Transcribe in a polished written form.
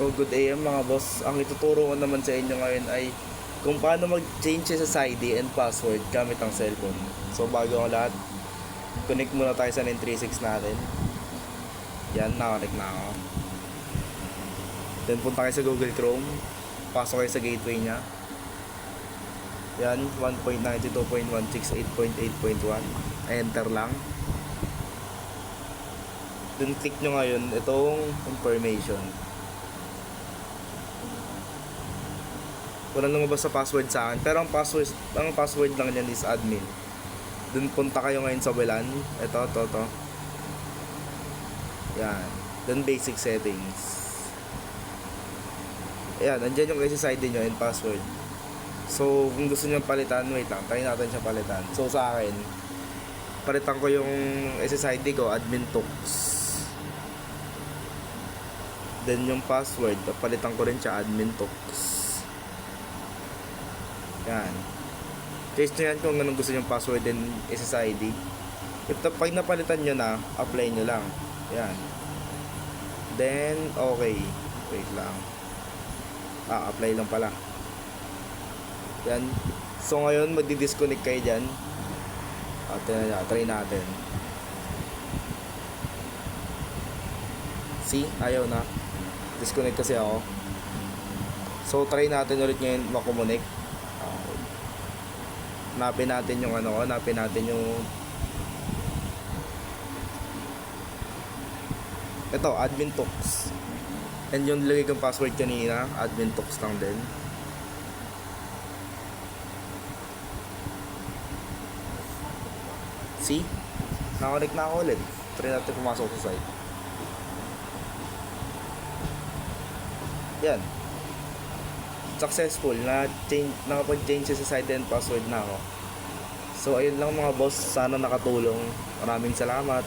So good AM mga boss, ang ituturo ko naman sa inyo ngayon ay kung paano mag-change sa ID and password gamit ang cellphone. So bago ang lahat, connect muna tayo sa N36 natin. Yan, nakakonect na ako. Then punta kayo sa Google Chrome, pasok kayo sa gateway nya. Yan, 1.92.168.8.1, enter lang. Then click nyo ngayon itong information. Walang lumabas sa password sa akin, pero ang password lang niyan is admin. Dun punta kayo ngayon sa WLAN. Ito. Yan. Dun basic settings. Ayan, andyan yung SSID nyo and password. So, kung gusto nyo palitan, wait lang, try natin siya palitan. So, sa akin, palitan ko yung SSID ko, admin tools. Then yung password, palitan ko rin siya, admin tools. Yan. Test nyo yan kung anong gusto nyo password and SSID. Pag napalitan nyo na, apply nyo lang. Yan. Then, okay. Wait lang. Apply lang pala. Yan. So, ngayon, magdi-disconnect kayo dyan. Try natin. See? Ayaw na. Disconnect kasi ako. So, try natin ulit ngayon makomonect. Hanapin natin yung hanapin natin yung ito, admin tools. And yung lagay kong password kanina, admin tools lang din. See? Nakakonect na ako ulit. Try natin pumasok sa site. Yan. Successful na nakapag-change sa site and password na ako. So ayun lang mga boss, sana nakatulong. Maraming salamat.